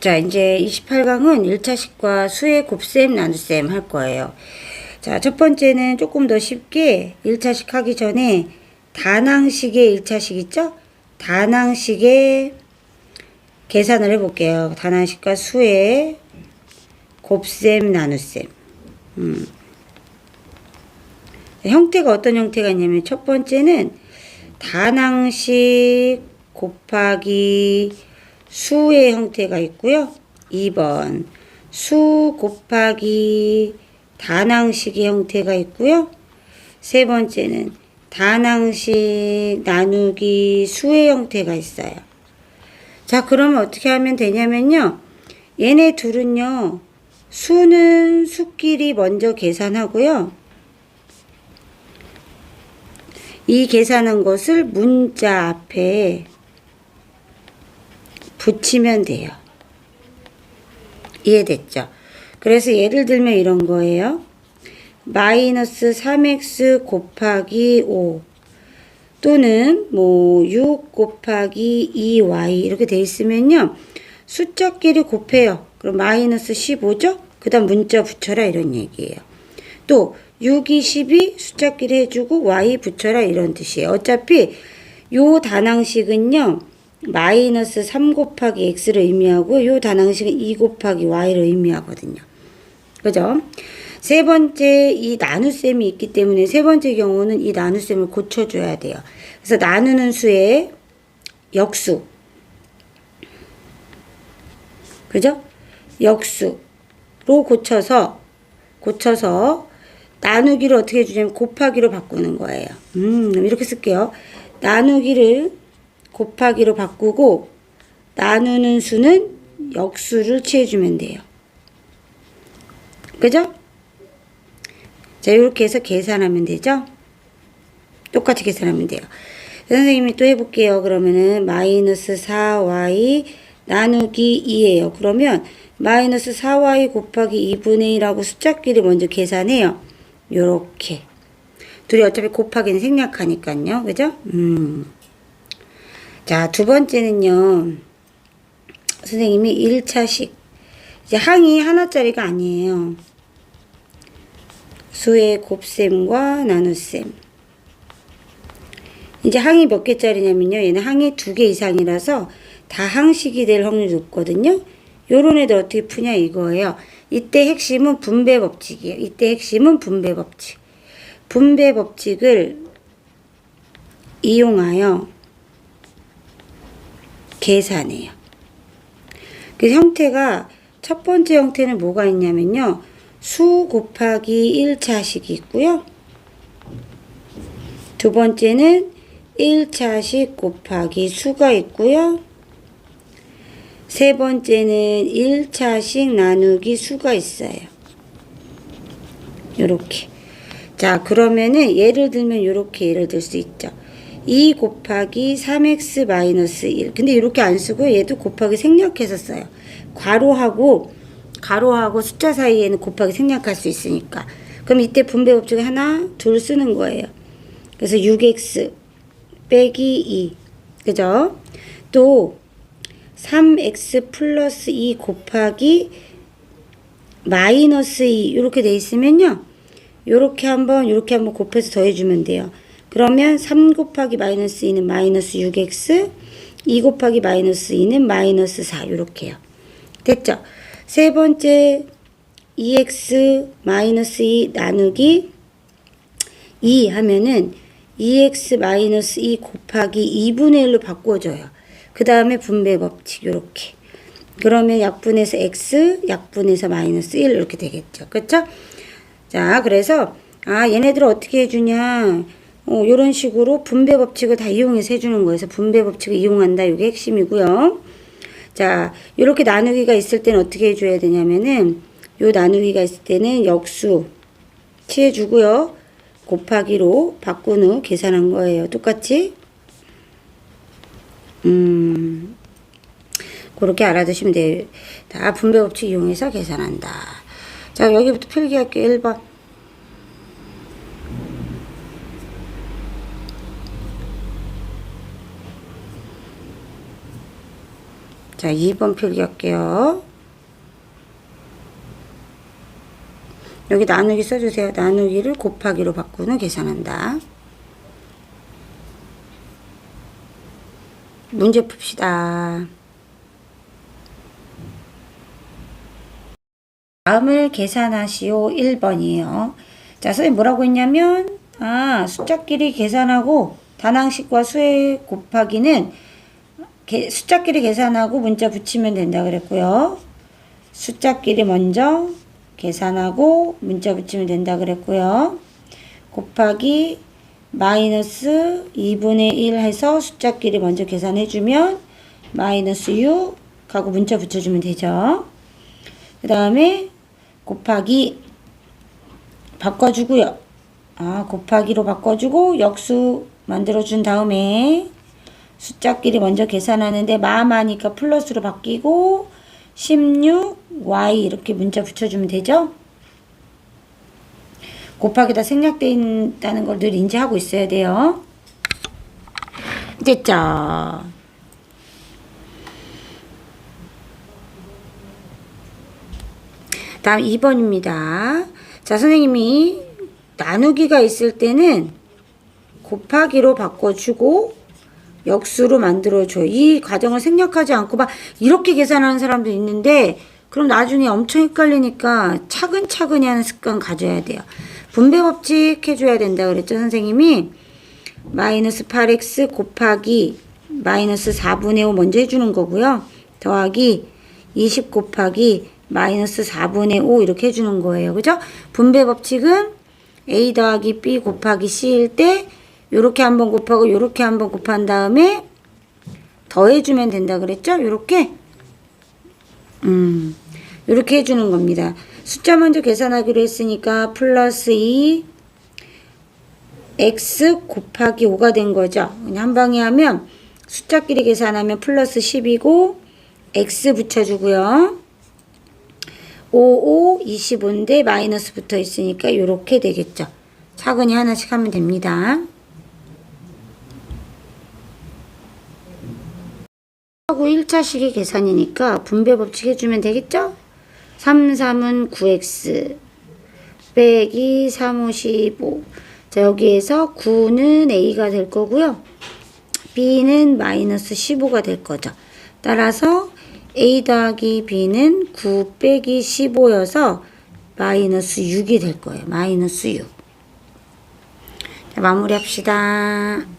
자, 이제 28강은 1차식과 수의 곱셈, 나눗셈 할 거예요. 자, 첫 번째는 조금 더 쉽게 1차식 하기 전에 다낭식의 1차식 있죠? 다낭식의 계산을 해볼게요. 다낭식과 수의 곱셈, 나눗셈. 형태가 어떤 형태가 있냐면 첫 번째는 다낭식 곱하기 수의 형태가 있고요. 2번 수 곱하기 다낭식의 형태가 있고요. 세 번째는 다낭식 나누기 수의 형태가 있어요. 자, 그러면 어떻게 하면 되냐면요. 얘네 둘은요. 수는 수끼리 먼저 계산하고요. 이 계산한 것을 문자 앞에 붙이면 돼요. 이해됐죠? 그래서 예를 들면 이런 거예요. 마이너스 3x 곱하기 5 또는 뭐 6 곱하기 2y 이렇게 돼 있으면요. 숫자끼리 곱해요. 그럼 마이너스 15죠? 그 다음 문자 붙여라 이런 얘기예요. 또 6이 12 숫자끼리 해주고 y 붙여라 이런 뜻이에요. 어차피 요 다낭식은요. 마이너스 3 곱하기 x를 의미하고 요 다낭식은 2 곱하기 y를 의미하거든요. 그죠? 세 번째 이 나눗셈이 있기 때문에 세 번째 경우는 이 나눗셈을 고쳐줘야 돼요. 그래서 나누는 수의 역수. 그죠? 역수로 고쳐서 나누기를 어떻게 해주냐면 곱하기로 바꾸는 거예요. 이렇게 쓸게요. 나누기를 곱하기로 바꾸고 나누는 수는 역수를 취해주면 돼요. 그죠? 자, 이렇게 해서 계산하면 되죠? 똑같이 계산하면 돼요. 선생님이 또 해볼게요. 그러면은 마이너스 4y 나누기 2예요. 그러면 마이너스 4y 곱하기 2분의 1하고 숫자끼리 먼저 계산해요. 요렇게. 둘이 어차피 곱하기는 생략하니까요. 그죠? 자, 두 번째는요. 선생님이 1차식. 이제 항이 하나짜리가 아니에요. 수의 곱셈과 나눗셈. 이제 항이 몇 개짜리냐면요. 얘는 항이 2개 이상이라서 다 항식이 될 확률이 높거든요. 요런 애들 어떻게 푸냐 이거예요. 이때 핵심은 분배 법칙이에요. 이때 핵심은 분배 법칙. 분배 법칙을 이용하여 계산해요. 그 형태가 첫 번째 형태는 뭐가 있냐면요. 수 곱하기 1차식이 있고요. 두 번째는 1차식 곱하기 수가 있고요. 세 번째는 1차식 나누기 수가 있어요. 요렇게. 자, 그러면은 예를 들면 요렇게 예를 들 수 있죠. 2 곱하기 3x 마이너스 1. 근데 이렇게 안 쓰고 얘도 곱하기 생략해서 써요. 괄호하고 숫자 사이에는 곱하기 생략할 수 있으니까. 그럼 이때 분배 법칙을 하나, 둘 쓰는 거예요. 그래서 6x 빼기 2. 그죠? 또 3x 플러스 2 곱하기 마이너스 2 이렇게 돼 있으면요. 요렇게 한번 곱해서 더해주면 돼요. 그러면 3 곱하기 마이너스 2는 마이너스 6x 2 곱하기 마이너스 2는 마이너스 4 요렇게요. 됐죠? 세 번째 2x 마이너스 2 나누기 2 하면은 2x 마이너스 2 곱하기 2분의 1로 바꿔줘요. 그 다음에 분배 법칙 요렇게. 그러면 약분해서 x 약분해서 마이너스 1 이렇게 되겠죠. 그렇죠? 자, 그래서 얘네들을 어떻게 해주냐 요런 식으로 분배 법칙을 다 이용해서 해주는 거예요. 그래서 분배 법칙을 이용한다. 이게 핵심이고요. 자, 요렇게 나누기가 있을 때는 어떻게 해줘야 되냐면은 요 나누기가 있을 때는 역수 취해주고요. 곱하기로 바꾼 후 계산한 거예요. 똑같이. 그렇게 알아두시면 돼요. 다 분배 법칙 이용해서 계산한다. 자, 여기부터 필기할게요. 1번. 자, 2번 필기할게요. 여기 나누기 써주세요. 나누기를 곱하기로 바꾸는 계산한다. 문제 풉시다. 다음을 계산하시오. 1번이에요. 자, 선생님 뭐라고 했냐면, 숫자끼리 계산하고 단항식과 수의 곱하기는 숫자끼리 계산하고 문자 붙이면 된다 그랬고요. 숫자끼리 먼저 계산하고 문자 붙이면 된다 그랬고요. 곱하기 마이너스 2분의 1 해서 숫자끼리 먼저 계산해주면 마이너스 6 하고 문자 붙여주면 되죠. 그 다음에 곱하기 바꿔주고요. 곱하기로 바꿔주고 역수 만들어준 다음에 숫자끼리 먼저 계산하는데 마마니까 플러스로 바뀌고 16y 이렇게 문자 붙여주면 되죠. 곱하기다 생략되어 있다는 걸 늘 인지하고 있어야 돼요. 됐죠? 다음 2번입니다. 자, 선생님이 나누기가 있을 때는 곱하기로 바꿔주고 역수로 만들어줘요. 이 과정을 생략하지 않고 막 이렇게 계산하는 사람도 있는데 그럼 나중에 엄청 헷갈리니까 차근차근히 하는 습관 가져야 돼요. 분배 법칙 해줘야 된다 그랬죠, 선생님이. 마이너스 8x 곱하기 마이너스 4분의 5 먼저 해주는 거고요. 더하기 20 곱하기 마이너스 4분의 5 이렇게 해주는 거예요. 그죠? 분배 법칙은 a 더하기 b 곱하기 c일 때 요렇게 한번 곱하고 요렇게 한번 곱한 다음에 더해주면 된다 그랬죠? 요렇게 요렇게 해주는 겁니다. 숫자 먼저 계산하기로 했으니까 플러스 2 x 곱하기 5가 된 거죠. 그냥 한 방에 하면 숫자끼리 계산하면 플러스 10이고 x 붙여주고요. 5, 5, 25인데 마이너스 붙어 있으니까 요렇게 되겠죠. 차근히 하나씩 하면 됩니다. 하고 1차식의 계산이니까 분배 법칙 해주면 되겠죠? 3, 3은 9x 빼기 3, 5, 15. 자, 여기에서 9는 a가 될 거고요. b는 마이너스 15가 될 거죠. 따라서 a 더하기 b는 9 빼기 15여서 마이너스 6이 될 거예요. 마이너스 6. 자, 마무리합시다.